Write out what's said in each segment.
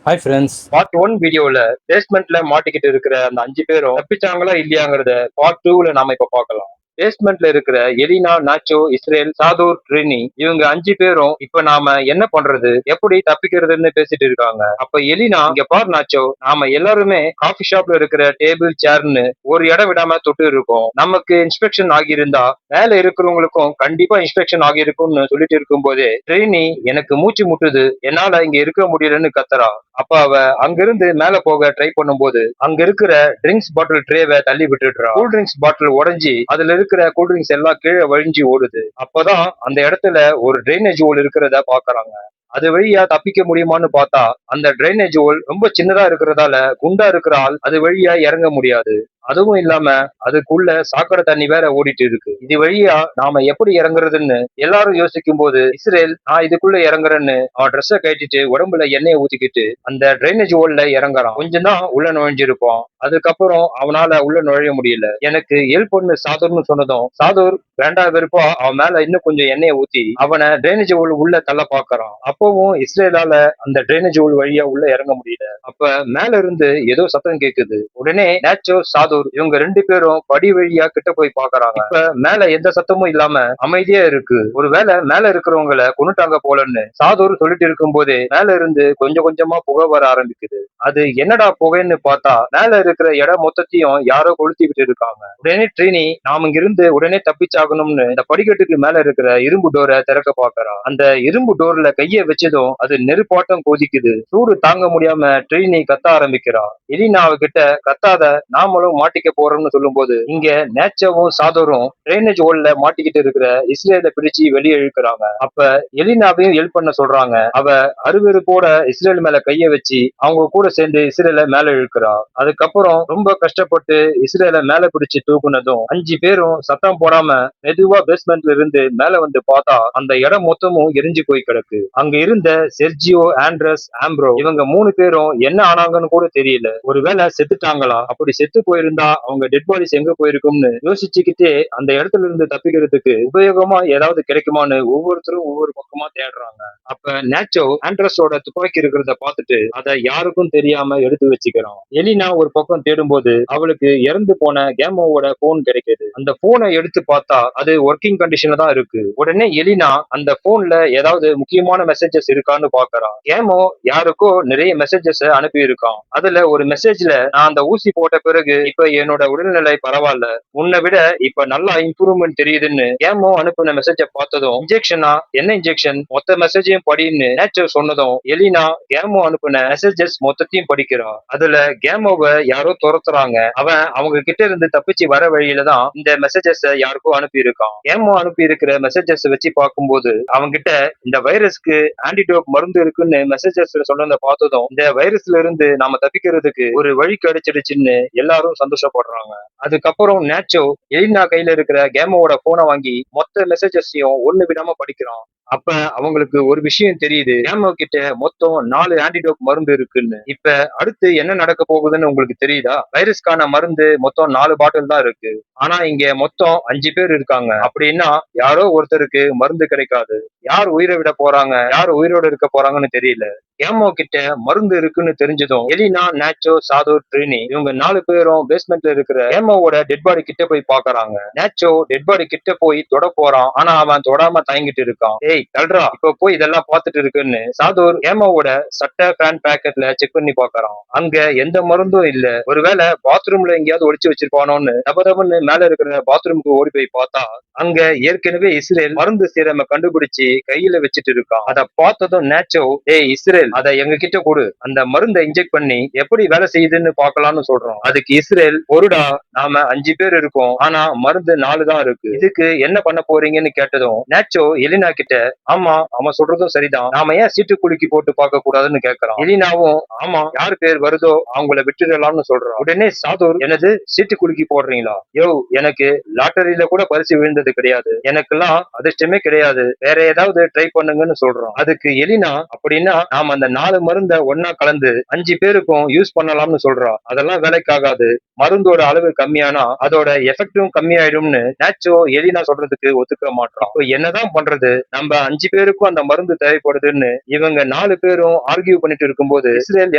Hi friends. Part 1 வீடியோல பேஸ்மெண்ட்ல மாட்டிக்கிட்டு இருக்கிற அந்த 5 பேரும் தப்பிச்சாங்களா இல்லையாங்கிறத பார்ட் 2ல நாம இப்ப பார்க்கலாம். பேஸ்மெண்ட்ல இருக்கிற எலினா, நாச்சோ, இஸ்ரேல், சாதூர், ட்ரினி இவங்க 5 பேரும் இப்ப நாம என்ன பண்றது, எப்படி தப்பிக்கிறதுன்னு பேசிட்டு இருக்காங்க. அப்ப எலினா, இங்க பார் நாச்சோ, நாம எல்லாருமே காஃபி ஷாப்ல இருக்கிற டேபிள் சேர்னு ஒரு இடம் விடாம தொட்டு இருக்கோம். நமக்கு இன்ஸ்பெக்ஷன் ஆகியிருந்தா மேல இருக்கிறவங்களுக்கும் கண்டிப்பா இன்ஸ்பெக்ஷன் ஆகியிருக்கும்னு சொல்லிட்டு இருக்கும் போதே ட்ரினி, எனக்கு மூச்சு முட்டுது, என்னால இங்க இருக்க முடியலன்னு கத்துறா. அப்ப அவ அங்கிருந்து மேல போக ட்ரை பண்ணும்போது அங்க இருக்கிற ட்ரிங்க்ஸ் பாட்டில் ட்ரேவை தள்ளி விட்டுடுறா. கூல் ட்ரிங்க்ஸ் பாட்டில் உடைஞ்சி அதுல இருக்கிற கூல் ட்ரிங்க்ஸ் எல்லாம் கீழே வழிஞ்சு ஓடுது. அப்பதான் அந்த இடத்துல ஒரு ட்ரைனேஜ் ஹோல் இருக்கிறத பாக்குறாங்க. அது வழியா தப்பிக்க முடியுமான்னு பார்த்தா அந்த ட்ரைனேஜ் ஹோல் ரொம்ப சின்னதா இருக்கிறதால குண்டா இருக்கிற ஆள் அது வழியா இறங்க முடியாது. அதுவும் இல்லாம அதுக்குள்ள சாக்கடை தண்ணி வேற ஓடிட்டு இருக்கு. இது வழியா நாம எப்படி இறங்குறதுன்னு எல்லாரும் யோசிக்கும் போது இஸ்ரேல், நான் இதுக்குள்ள இறங்குறேன்னு அவன் ட்ரெஸ்ஸை கட்டிட்டு உடம்புல எண்ணெயை ஊத்திக்கிட்டு அந்த ட்ரைனேஜ் ஹோல்ல இறங்குறான். கொஞ்சம் தான் உள்ள நுழைஞ்சிருப்பான். அதுக்கப்புறம் அவனால உள்ள நுழைய முடியல. எனக்கு ஹெல்ப் பண்ணு சாதுர்னு சொன்னதும் சாதுர் வேண்டா வெறுப்பா அவன் மேல இன்னும் கொஞ்சம் எண்ணெயை ஊத்தி அவனை ட்ரைனேஜ் ஹோல் உள்ள தள்ள பாக்குறான். அப்பவும் இஸ்ரேலால அந்த ட்ரைனேஜ் ஹோல் வழியா உள்ள இறங்க முடியல. அப்ப மேல இருந்து ஏதோ சத்தம் கேக்குது. உடனே நேச்சோ, சாதுர் இவங்க 2 பேரும் படி வழியா கிட்ட போய் பாக்குறாங்க. இப்ப மேல எந்த சத்தமும் இல்லாம அமைதியா இருக்கு. ஒருவேளை மேல இருக்கிறவங்களை கொன்னுட்டாங்க போலன்னு சாதுர் சொல்லிட்டு இருக்கும் போதே மேல இருந்து கொஞ்சம் கொஞ்சமா புகை வர ஆரம்பிக்குது. அது என்னடா புகைன்னு பார்த்தா மேல இருக்கிற இடம் மொத்தத்தையும் யாரோ கொளுத்தி விட்டு இருக்காங்க. உடனே ட்ரினி, நாம இங்கிருந்து உடனே தப்பிச்சாகணும்னு இந்த படிக்கட்டுக்கு மேல இருக்கிற இரும்பு டோரை திறக்க பாக்குறா. அந்த இரும்பு டோர்ல கைய வச்சதும் அது நெருப்பாட்டம் கொதிக்குது. சூடு தாங்க முடியாம ட்ரினி கத்த ஆரம்பிக்கிறா. எலினா அவகிட்ட, கத்தாத, நாமளும் மாட்டிக்க போறோம்னு சொல்லும் போது இங்க நேச்சவும் சாதரும் ட்ரைனேஜ் ஹோல்ல மாட்டிக்கிட்டு இருக்கிற இஸ்ரேலை பிடிச்சு வெளியே இழுக்கிறாங்க. அப்ப எலினாவையும் ஹெல்ப் பண்ண சொல்றாங்க. அவ அருவருப்போட இஸ்ரேல் மேல கைய வச்சு அவங்க கூட சேர்ந்து இஸ்ரேலை மேல இழுக்கிறா. அதுக்கப்புறம் ரொம்ப கஷ்டப்பட்டு இஸ்ரேலை மேல பிடிச்சு தூக்குனதும் 5 பேரும் சத்தம் போடாம மெதுவா பேஸ்மெண்ட்ல இருந்து மேல வந்து பார்த்தா அந்த இடம் மொத்தமும் எரிஞ்சு போய் கிடக்கு. அங்க இருந்த செர்ஜியோ, ஆண்ட்ரஸ், ஆம்ப்ரோ இவங்க 3 பேரும் என்ன ஆனாங்கன்னு கூட தெரியல. ஒருவேளை செத்துட்டாங்களா? அப்படி செத்து போயிருந்தா அவங்க டெட் பாடிஸ் எங்க போயிருக்கும்னு யோசிச்சுக்கிட்டே அந்த இடத்துல இருந்து தப்பிக்கிறதுக்கு உபயோகமா ஏதாவது கிடைக்குமான்னு ஒவ்வொருத்தரும் ஒவ்வொரு பக்கமா தேடுறாங்க. அப்ப நேச்சோ ஆண்ட்ரஸோட துப்பாக்கி இருக்கிறத பார்த்துட்டு அதை யாருக்கும் தெரியாம எடுத்து வச்சுக்கிறான். எலினா ஒரு பக்கம் தேடும்போது அவளுக்கு இறந்து போன கேமோவோட போன் கிடைக்குது. அந்த போனை எடுத்து பார்த்தா அது ஒர்க்கிங் கண்டிஷன்ல தான் இருக்கு. உடனே எலினா அந்த போன்ல ஏதாவது முக்கியமான மெசேஜஸ் இருக்கான்னு பாக்குறா. கேமோ யாருக்கோ நிறைய மெசேஜஸ் அனுப்பி இருக்கான். அதுல ஒரு மெசேஜ்ல, நான் அந்த ஊசி போட்ட பிறகு இப்ப என்னோட உடல்நிலை பரவாயில்ல, உன்னை விட இப்ப நல்லா இம்ப்ரூவ்மெண்ட் தெரியுதுன்னு கேமோ அனுப்பின மெசேஜ பார்த்ததும், இன்ஜெக்ஷனா? என்ன இன்ஜெக்ஷன்? மொத்த மெசேஜையும் படின்னு நேச்சர் சொன்னதும் எலினா கேமோ அனுப்பின மெசேஜஸ் மொத்தத்தையும் படிக்கிறா. அதுல கேமோவை யாரோ துரத்துறாங்க. அவன் அவங்க கிட்ட இருந்து தப்பிச்சு வர வழியில தான் இந்த மெசேஜஸ் யாருக்கோ அனுப்பி இருக்கான். கேமோ அனுப்பி இருக்கிற மெசேஜஸ் வச்சு பார்க்கும்போது அவங்க கிட்ட இந்த வைரஸ்க்கு ஆன்டிடோப் மருந்து இருக்குன்னு மெசேஜஸ் சொன்னதை பார்த்ததும் இந்த வைரஸ்ல இருந்து நாம தப்பிக்கிறதுக்கு ஒரு வழி கிடைச்சிடுச்சுன்னு எல்லாரும் சந்தோஷப்படுறாங்க. அதுக்கப்புறம் நேச்சோ எலினா கையில இருக்கிற கேமோவோட போனை வாங்கி மொத்த மெசேஜஸையும் ஒண்ணு விடாம படிக்கிறான். அப்ப அவங்களுக்கு ஒரு விஷயம் தெரியுது. கேமோ கிட்ட மொத்தம் 4 ஆன்டிடோப் மருந்து இருக்குன்னு. இப்ப அடுத்து என்ன நடக்க போகுதுன்னு உங்களுக்கு தெரியுதா? வைரஸ்க்கான மருந்து மொத்தம் 4 பாட்டில் தான் இருக்கு. ஆனா இங்க மொத்தம் 5 பேர் இருக்காங்க. அப்படின்னா யாரோ ஒருத்தருக்கு மருந்து கிடைக்காது. யார் உயிரை விட போறாங்க, யார் உயிரோட இருக்க போறாங்கன்னு தெரியல. கேமோ கிட்ட மருந்து இருக்குன்னு தெரிஞ்சதும் எலினா, நேச்சோ, சாதூர், ட்ரினி இவங்க 4 பேரும் பேஸ்மெண்ட்ல இருக்கிற கேமோவோட டெட் பாடி கிட்ட போய் பாக்குறாங்க. நேச்சோ டெட் பாடி கிட்ட போய் தொட போறான். ஆனா அவன் தொடாம தயங்கிட்டு இருக்கான். ஏய் தல்றா, இப்ப போய் இதெல்லாம் பார்த்துட்டு இருக்குன்னு சாதூர் கேமோவோட சட்டை பேண்ட் பேக்கெட்ல செக் பண்ணி பாக்குறான். அங்க எந்த மருந்தும் இல்ல. ஒருவேளை பாத்ரூம்ல எங்கேயாவது ஒளிச்சு வச்சிருப்பானோன்னு தபதபன்னு மேல இருக்கிற பாத்ரூமுக்கு ஓடி போய் பார்த்தா அங்க ஏற்கனவே இஸ்ரேல் மருந்து சீரமை கண்டுபிடிச்சு கையில வச்சுட்டு இருக்கான். அதை பார்த்ததும் நேச்சோ, ஏய் இஸ்ரேல், அதை எங்க கிட்ட கொடு, அந்த மருந்தை இன்ஜெக்ட் பண்ணி எப்படி வேலை செய்யுதுன்னு பாக்கலாம்னு சொல்றோம். அதுக்கு இஸ்ரேல், பொருடா, நாம 5 பேர் இருக்கோம், ஆனா மருந்து 4 தான் இருக்கு, இதுக்கு என்ன பண்ண போறீங்கன்னு கேட்டதும் நேச்சோ எலினா கிட்ட, ஆமா அவன் சொல்றதும் சரிதான், நாம ஏன் சீட்டு குலுக்கி போட்டு பார்க்க கூடாதுன்னு கேட்கறான். எலினாவும், ஆமா யார் பேர் வருதோ அவங்கள விட்டுடலாம்னு சொல்றான். உடனே சாதூர், எனது சீட்டு குலுக்கி போடுறீங்களா? யோ, எனக்கு லாட்டரியில கூட பரிசு விழுந்தது கிடையாது, எனக்கெல்லாம் அதிர்ஷ்டமே கிடையாது, வேற ஏதாவது ட்ரை பண்ணுங்கன்னு சொல்றோம். அதுக்கு எலினா, அப்படின்னா நாம அந்த 4 மருந்தை ஒன்னா கலந்து 5 பேருக்கும் யூஸ் பண்ணலாம்னு சொல்றோம். அதெல்லாம் வேலைக்காகாது, மருந்தோட அளவு கம்மியானா அதோட எஃபெக்டும் கம்மியாயிடும்னு நேச்சோ எலினா சொல்றதுக்கு ஒத்துக்க மாட்டோம். இப்போ என்னதான் பண்றது? நம்ம நம்ம 5 பேருக்கும் அந்த மருந்து தேவைப்படுதுன்னு இவங்க 4 பேரும் ஆர்கியூ பண்ணிட்டு இருக்கும்போது இஸ்ரேல்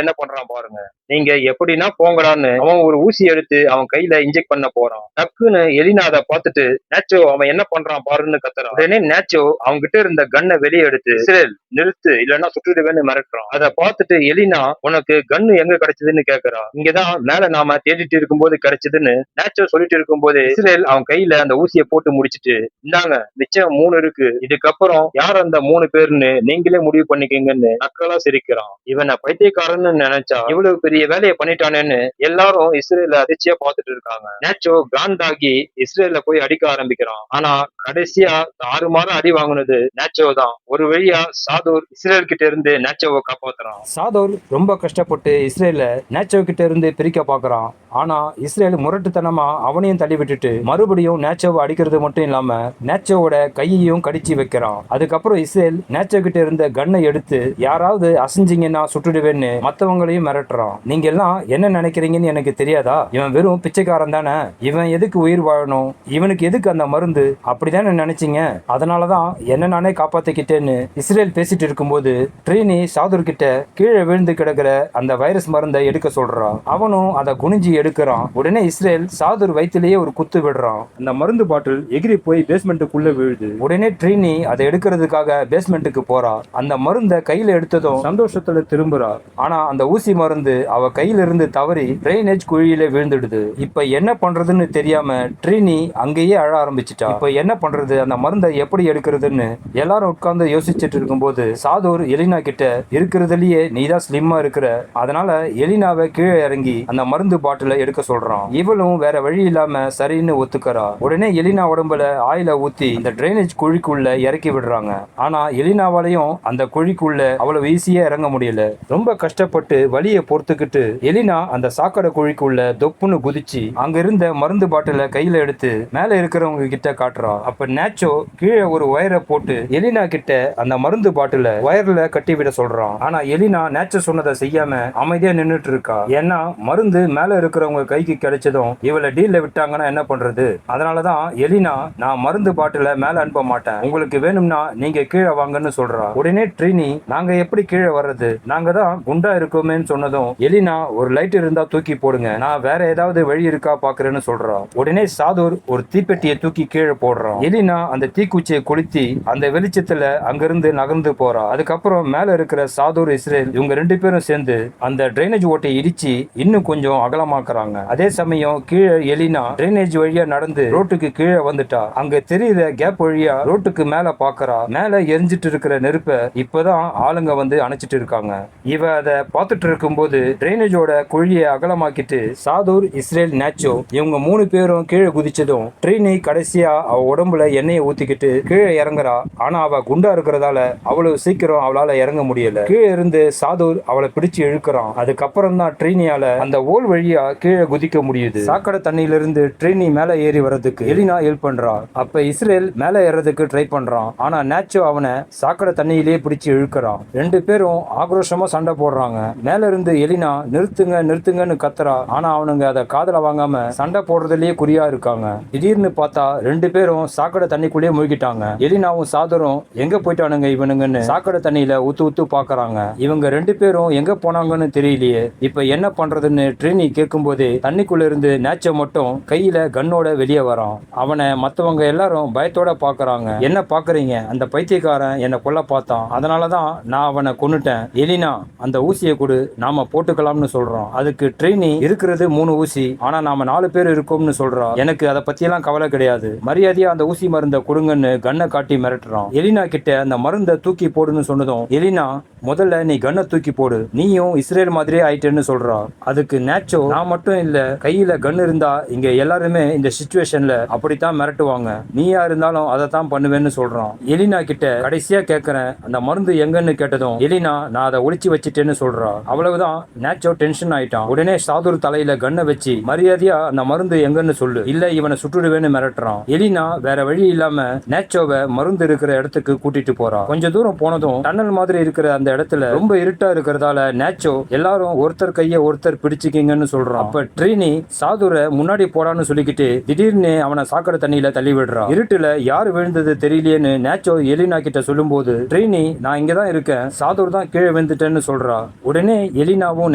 என்ன பண்றான் பாருங்க. நீங்க எப்படின்னா போங்கடான்னு அவன் ஒரு ஊசி எடுத்து அவன் கையில இன்ஜெக்ட் பண்ண போறான். டக்குன்னு எலினா அதை பார்த்துட்டு நேச்சோ அவன் என்ன பண்றான் பாருன்னு கத்துறான். உடனே நேச்சோ அவங்க கிட்ட இருந்த கன்னை வெளியே எடுத்து இஸ்ரேல் நிறுத்து இல்லன்னா சுட்டுடுவேன்னு மிரட்டுறான். அதை பார்த்துட்டு எலினா உனக்கு கன்னு எங்க கிடைச்சதுன்னு கேக்குறா. இங்கதான் மேல நாம தேடிட்டு இருக்கும்போது கிடைச்சதுன்னு நேச்சோ சொல்லிட்டு இருக்கும்போது இஸ்ரேல் அவன் கையில அந்த ஊசியை போட்டு முடிச்சிட்டு இந்தாங்க மிச்சம் 3 இருக்கு, இதுக்கப்புறம் யார் அந்த 3 பேருன்னு நீங்களே முடிவு பண்ணிக்கீங்கன்னு நக்கலா சிரிக்கிறான். இவனை பைத்தியக்காரன்னு நினைச்சா இவ்வளவு பெரிய வேலையை பண்ணிட்டானேன்னு எல்லாரும் இஸ்ரேல அதிர்ச்சியா பார்த்துட்டு இருக்காங்க. நேச்சோ காண்டாகி இஸ்ரேல போய் அடிக்க ஆரம்பிக்கிறான். ஆனா கடைசியா 6 மாதம் அடி வாங்குனது நேச்சோ தான். ஒரு வழியா சாதூர் இஸ்ரேல் கிட்ட இருந்து நேச்சோவை காப்பாத்துறான். சாதூர் ரொம்ப கஷ்டப்பட்டு இஸ்ரேல நேச்சோ கிட்ட இருந்து பிரிக்க பாக்குறான். ஆனா இஸ்ரேல் முரட்டுத்தனமா அவனையும் தள்ளி விட்டுட்டு மறுபடியும் நேச்சோவை அடிக்கிறது மட்டும் இல்லாம நேச்சோவோட கையையும் கடிச்சு வைக்கிறான். அதுக்கப்புறம் இஸ்ரேல் நேச்சோ கிட்ட இருந்த கன்னை எடுத்து யாராவது அசைஞ்சிங்கன்னா சுட்டுடுவேன்னு மத்தவங்களையும் மிரட்டுறான். நீங்க எல்லாம் என்ன நினைக்கிறீங்கன்னு எனக்கு தெரியாதா? இவன் வெறும் பிச்சைக்காரன் தானே, இவன் எதுக்கு உயிர் வாழணும், இவனுக்கு எதுக்கு அந்த மருந்து, அப்படிதானே நினைச்சீங்க, அதனாலதான் என்ன நானே காப்பாத்திக்கிட்டேன்னு இஸ்ரேல் பேசிட்டு இருக்கும்போது ட்ரீனி சாதுர் கிட்ட கீழே விழுந்து கிடக்கிற அந்த வைரஸ் மருந்தை எடுக்க சொல்றான். அவனும் அதை குனிஞ்சி எடுக்கிறான். உடனே இஸ்ரேல் சாதுர் வயிற்றிலேயே ஒரு குத்து விடுறான். அந்த மருந்து பாட்டில் எகிரி போய் பேஸ்மெண்ட்டுக்குள்ள விழுது. உடனே ட்ரீனி அதை எடுக்கிறதுக்காக பேஸ்மெண்ட்டுக்கு போறா. அந்த மருந்தை கையில எடுத்ததும் சந்தோஷத்துல திரும்புறா. ஆனா அந்த ஊசி மருந்து அவ கையில இருந்து தவறி ட்ரைனேஜ் குழியில விழுந்துடுது. இப்ப என்ன பண்றதுன்னு தெரியாம ட்ரீனி அங்கேயே அழ ஆரம்பிச்சிட்டா. இப்ப என்ன பண்றது, அந்த மருந்தை எப்படி எடுக்கிறதுன்னு எல்லாரும் உட்கார்ந்து யோசிச்சுட்டு இருக்கும்போது சாதூர் எலினா கிட்ட இருக்கிறதுலயே நீதான் ஸ்லிம்மா இருக்கிற, அதனால எலினாவை கீழே இறங்கி அந்த மருந்து பாட்டில எடுக்க சொல்றான். இவளும் வேற வழி இல்லாம சரின்னு ஒத்துக்கறா. உடனே எலினா உடம்புல ஆயில ஊத்தி அந்த ட்ரைனேஜ் குழிக்குள்ள இறக்கி விடுறாங்க. ஆனா எலினாவாலையும் அந்த குழிக்குள்ள அவ்வளவு ஈஸியா இறங்க முடியல. ரொம்ப கஷ்டப்பட்டு வலியை பொறுத்துக்கிட்டு எலினா அந்த சாக்கடை குழிக்குள்ள தொப்புன்னு குதிச்சு அங்க இருந்த மருந்து பாட்டில கையில எடுத்து மேல இருக்கிறவங்க கிட்ட காட்டுறா. அப்ப நேச்சோ கீழே ஒரு ஒயரை போட்டு எலினா கிட்ட அந்த மருந்து பாட்டில ஒயர்ல கட்டி விட சொல்றான். ஆனா எலினா நேச்சர் சொன்னதை செய்யாம அமைதியா நின்னுட்டு இருக்கா. ஏன்னா மருந்து மேல இருக்கிறவங்க கைக்கு கிடைச்சதும் இவளை டீல்ல விட்டாங்கன்னா என்ன பண்றது, அதனாலதான் எலினா நான் மருந்து பாட்டில மேல அனுப்ப மாட்டேன், உங்களுக்கு வேணும்னா நீங்க கீழே வாங்கன்னு சொல்றா. உடனே ட்ரீனி நாங்க எப்படி கீழே வர்றது, நாங்க தான் குண்டா இருக்கோமேன்னு சொன்னதும் எலினா ஒரு லைட் இருந்தா தூக்கி போடுங்க, நான் வேற ஏதாவது வழி இருக்கா பாக்குறேன்னு சொல்றா. உடனே சாதூர் ஒரு தீப்பெட்டியை தூக்கி கீழே போடுறான். எலினா அந்த தீக்குச்சியை கொளுத்தி அந்த வெளிச்சத்துல அங்கிருந்து நகர்ந்து போறா. அதுக்கப்புறம் மேல இருக்கிற சாதூர் இஸ்ரேல் இவங்க 2 பேரும் சேர்ந்து அந்த டிரைனேஜ் ஓட்டை இடிச்சு இன்னும் கொஞ்சம் அகலமாக்குறாங்க. அதே சமயம் கீழே எலினா டிரைனேஜ் வழியா நடந்து ரோட்டுக்கு கீழே வந்துட்டா. அங்க தெரியுற கேப் வழியா ரோட்டுக்கு மேல பாக்குறா. மேல எரிஞ்சிட்டு இருக்கிற நெருப்ப இப்பதான் ஆளுங்க வந்து அணைச்சிட்டு இருக்காங்க. இவ அதை பார்த்துட்டு இருக்கும்போது டிரைனேஜோட குழியை அகலமாக்கிட்டு சாதூர் இஸ்ரேல் நேச்சோ இவங்க 3 பேரும் கீழே குதிச்சதும் ட்ரீனி கடைசியா அவ உடம்புல எண்ணெயை ஊத்திக்கிட்டு கீழே இறங்குறா. ஆனா அவ குண்டா இருக்கிறதால அவ்வளவு சீக்கிரம் அவளால இறங்க முடியல. கீழே இருந்து சாதூர் அவளை பிடிச்சு இழுக்கிறான். அதுக்கப்புறம் தான் ட்ரீனியால அந்த ஓல் வழியா கீழே குதிக்க முடியுது. சாக்கடை தண்ணியில இருந்து ட்ரீனி மேல ஏறி வர்றதுக்கு எலினா ஹெல்ப் பண்றா. அப்ப இஸ்ரேல் மேல ஏறதுக்கு ட்ரை பண்றான். ஆனா நேச்சோ அவனை சாக்கடை தண்ணியிலேயே பிடிச்சு இழுக்கிறான். 2 பேரும் ஆக்ரோஷமா சண்டை போடுறாங்க. மேல இருந்து எலினா நிறுத்துங்க நிறுத்துங்கன்னு கத்துறா. ஆனா அவனுங்க அதை காதுல வாங்காம சண்டை போடுறதுலயே குறியா இருக்காங்க. திடீர்னு பார்த்தா 2 பேரும் சாக்கடை தண்ணிக்குள்ளேயே மூழ்கிட்டாங்க. எலினாவும் சாதரும் எங்க போயிட்டானுங்க இவனுங்கன்னு சாக்கடை தண்ணியில ஊத்து பாக்குறாங்க. இவங்க 2 பேரும் எங்க போனாங்கன்னு தெரியலையே, இப்ப என்ன பண்றதுன்னு ட்ரீனி கேட்கும் போதே தண்ணிக்குள்ள இருந்து நேச்சோ மட்டும் கையில கன்னோட வெளியே வரான். அவனை மத்தவங்க எல்லாரும் பயத்தோட பாக்குறாங்க. என்ன பாக்குறீங்க, அந்த பைத்தியக்காரன் என்ன கொல்ல பார்த்தான், அதனாலதான் நான் அவனை கொன்னுட்டேன், எலினா அந்த ஊசியை கொடு நாம போட்டுக்கலாம்னு சொல்றான். அதுக்கு ட்ரீனி இருக்கிறது 3 ஊசி, ஆனா நாம 4 பேர் இருக்கோம்னு சொல்றா. எனக்கு அதை பத்தியெல்லாம் கவலை கிடையாது, மரியாதையா அந்த ஊசி மருந்தை கொடுங்கன்னு கண்ணை காட்டி மிரட்டுறான். எலினா கிட்ட அந்த மருந்தை தூக்கி போடுன்னு சொன்னதும் எலினா முதல்ல நீ கண்ணை தூக்கி போடு, நீயும் இஸ்ரேல் மாதிரியே ஆயிட்டேன்னு சொல்றா. அதுக்கு நேச்சோ நான் மட்டும் இல்ல, கையில கன் இருந்தா இங்க எல்லாருமே இந்த சிச்சுவேஷன்ல அப்படித்தான் மிரட்டுவாங்க, நீயா இருந்தாலும் அதை தான் பண்ணுவேன்னு சொல்றான். எலினா கிட்ட கடைசியா கேட்கறேன் அந்த மருந்து எங்கன்னு கேட்டதும் எலினா நான் அதை ஒளிச்சு வச்சிட்டேன்னு சொல்றா. அவ்வளவுதான் நேச்சோ டென்ஷன் ஆயிட்டான். உடனே சாதுர் தலையில கண்ணை வச்சு மரியாதையா அந்த மருந்து எங்கன்னு சொல்லு, இல்ல இவனை சுட்டுடுவேன்னு மிரட்டுறான். எலினா வேற வழி இல்லாம நேச்சோவை மருந்து இருக்கிற இடத்துக்கு கூட்டிட்டு போறா. கொஞ்ச தூரம் போனதும் டன்னல் மாதிரி இருக்கிற அந்த இடத்துல ரொம்ப இருட்டா இருக்கிறதால நேச்சோ எல்லாரும் ஒருத்தர் கைய ஒருத்தர் பிடிச்சிக்கிங்கன்னு சொல்றான். அப்ப ட்ரீனி சாதுரை முன்னாடி போடான்னு சொல்லிக்கிட்டு திடீர்னு அவனை சாக்கடை தண்ணியில தள்ளி விடுறா. இருட்டுல யாரு விழுந்தது தெரியலையேன்னு நேச்சோ நேச்சோ எலினா கிட்ட சொல்லும்போது ட்ரீனி நான் இங்கதான் இருக்கேன், சாதூர் தான் கீழே விழுந்துட்டேன்னு சொல்றா. உடனே எலினாவும்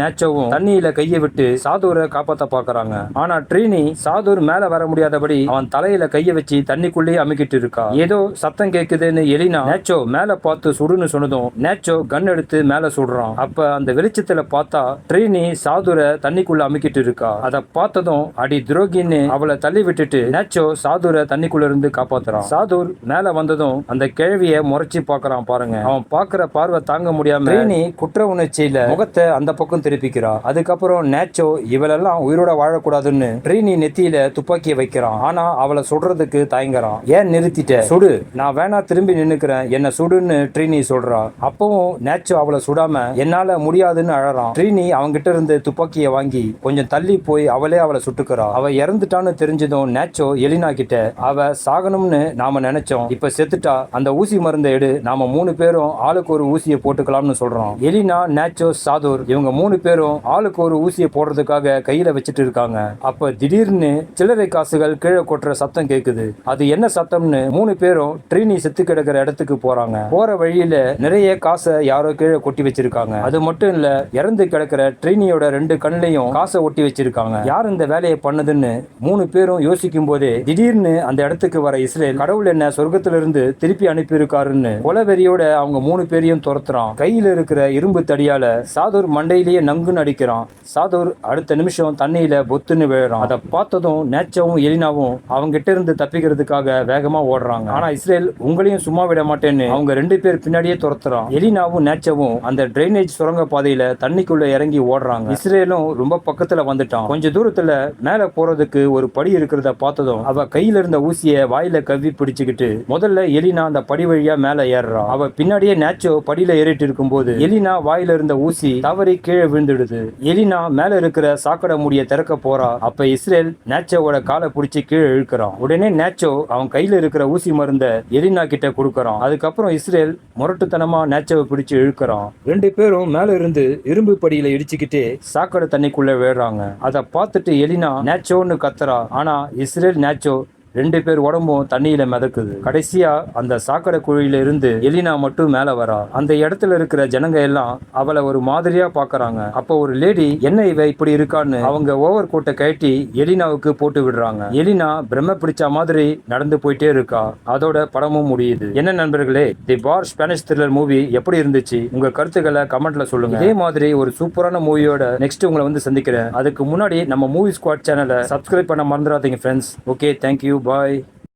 நேச்சோவும் தண்ணியில கையை விட்டு சாதூரை காப்பாத்த பாக்குறாங்க. ஆனா ட்ரீனி சாதூர் மேல வர முடியாதபடி அவன் தலையில கையை வச்சு தண்ணிக்குள்ளேயே அமுக்கிட்டு இருக்கா. ஏதோ சத்தம் கேக்குதுன்னு எலினா நேச்சோ மேல பார்த்து சுடுன்னு சொன்னதும் நேச்சோ கன் எடுத்து மேல சுடுறான். அப்ப அந்த வெளிச்சத்துல பார்த்தா ட்ரீனி சாதுரை தண்ணிக்குள்ள அமுக்கிட்டு இருக்கா. அத பார்த்ததும் அடி துரோகின்னு அவளை தள்ளி விட்டுட்டு நேச்சோ சாதுரை தண்ணிக்குள்ள இருந்து காப்பாத்துறான். சாதுர் மேல வந்ததும் அந்த கேள்விய முறைச்சி பாக்குறான் பாருங்க. அவன் பாக்குற பார்வை தாங்க முடியாம ட்ரீனி குற்ற உணர்ச்சியில முகத்தை அந்த பக்கம் திருப்பிக்கிறா. அதுக்கப்புறம் நேச்சோ இவளெல்லாம் உயிரோட வாழக்கூடாதுன்னு ட்ரீனி நெத்தியில துப்பாக்கியை வைக்கிறான். ஆனா அவளை சுடுறதுக்கு தயங்குறான். ஏன் நிறுத்திட்ட, சுடு, நான் வேணா திரும்பி நின்னுக்கிறேன், என்ன சுடுன்னு ட்ரீனி சொல்றா. அப்பவும் நேச்சோ அவளை சுடாம என்னால முடியாதுன்னு அழறான். ட்ரீனி அவங்கிட்ட இருந்து துப்பாக்கியை வாங்கி கொஞ்சம் தள்ளி போய் அவளே அவளை சுட்டுக்கிறா. அவ இறந்துட்டான்னு தெரிஞ்சதும் நேச்சோ எலினா கிட்ட அவ சாகணும்னு நாம நினைச்சோம், இப்ப செத்துட்டா, அந்த ஊசி மருந்தை எடு, நாம 3 பேரும் ஆளுக்கு ஒரு ஊசியை போட்டுக்கலாம்னு சொல்றோம். எலினா, நேச்சோ, சாதுர் இவங்க 3 பேரும் ஆளுக்கு ஒரு ஊசியை போடுறதுக்காக கையில வச்சுட்டு இருக்காங்க. அப்ப திடீர்னு சில்லறை காசுகள் கீழே கொட்டுற சத்தம் கேக்குது. அது என்ன சத்தம்னு 3 பேரும் ட்ரீனி செத்து கிடக்கிற இடத்துக்கு போறாங்க. போற வழியில நிறைய காசை யாரோ கீழே கொட்டி வச்சிருக்காங்க. அது மட்டும் இல்ல, இறந்து கிடக்கிற ட்ரீனியோட 2 கண்ணையும் காசை ஒட்டி வச்சிருக்காங்க. யார் இந்த வேலையை பண்ணதுன்னு 3 பேரும் யோசிக்கும் போதே திடீர்னு அந்த இடத்துக்கு வர இஸ்ரேல் கடவுள் என்ன சொர்க்கத்திலிருந்து திருப்பி அனுப்பி இருக்காருன்னு கொலவெறியோட அவங்க 3 பேரையும் துரத்துறான். கையில இருக்கிற இரும்பு தடியால சாதுர் மண்டையிலேயே நங்குன்னு அடிக்கிறான். சாதுர் அடுத்த நிமிஷம் தண்ணியில பொத்துன்னு விழுறான். அதை பார்த்ததும் நேச்சோவும் எலினாவும் அவங்க கிட்ட இருந்து தப்பிக்கிறதுக்காக வேகமா ஓடுறாங்க. ஆனா இஸ்ரேல் உங்களையும் சும்மா விட மாட்டேன்னு அவங்க 2 பேர் பின்னாடியே துரத்துறான். எலினாவும் நேச்சோவும் அந்த டிரைனேஜ் சுரங்க பாதையில தண்ணிக்குள்ள இறங்கி ஓடுறாங்க. இஸ்ரேலும் ரொம்ப பக்கத்துல வந்துட்டான். கொஞ்ச தூரத்துல மேல போறதுக்கு ஒரு படி இருக்கிறத பார்த்ததும் அவ கையில இருந்த ஊசிய வாயில கவ்வி பிடிச்சுக்கிட்டு முதல்ல எலினா அந்த படி வழியா மேல ஏறுறா. அவ பின்னாடியே நேச்சோ படியில ஏறிட்டு இருக்கும் போது எலினா வாயில இருந்த ஊசி தவறி கீழே விழுந்துடுது. எலினா மேல இருக்கிற சாக்கடை மூடிய திறக்க போறா. அப்ப இஸ்ரேல் நேச்சோவோட காலை பிடிச்சி கீழே இழுக்கிறான். உடனே நேச்சோ அவன் கையில இருக்கிற ஊசி மருந்த எலினா கிட்ட கொடுக்கறான். அதுக்கப்புறம் இஸ்ரேல் முரட்டுத்தனமா நேச்சோவை பிடிச்சு இழுக்கிறான். 2 பேரும் மேல இருந்து இரும்பு படியில இடிச்சுக்கிட்டே சாக்கடை தண்ணிக்குள்ள விழுறாங்க. அதை பார்த்துட்டு எலினா நேச்சோன்னு கத்துறா. ஆனா இஸ்ரேல் நேச்சோ 2 பேர் உடம்பும் தண்ணியில மிதக்குது. கடைசியா அந்த சாக்கடை குழியில இருந்து எலினா மட்டும் மேல வரா. அந்த இடத்துல இருக்கிற ஜனங்க எல்லாம் அவளை ஒரு மாதிரியா பாக்குறாங்க. அப்போ ஒரு லேடி என்ன இவ இப்படி இருக்கான்னு அவங்க ஓவர் கோட்டை கட்டி எலினாவுக்கு போட்டு விடுறாங்க. எலினா பிரம்ம பிடிச்ச மாதிரி நடந்து போயிட்டே இருக்கா. அதோட படமும் முடியுது. என்ன நண்பர்களே, தி பார் ஸ்பானிஷ் த்ரில்லர் மூவி எப்படி இருந்துச்சு? உங்க கருத்துக்களை கமெண்ட்ல சொல்லுங்க. இதே மாதிரி ஒரு சூப்பரான மூவியோட நெக்ஸ்ட் உங்களை வந்து சந்திக்கிறேன். அதுக்கு முன்னாடி நம்ம மூவி ஸ்குவாட் சேனலை சப்ஸ்கிரைப் பண்ண மறந்துடாதீங்க ஃப்ரெண்ட்ஸ். ஓகே, தேங்க்யூ, பாய்.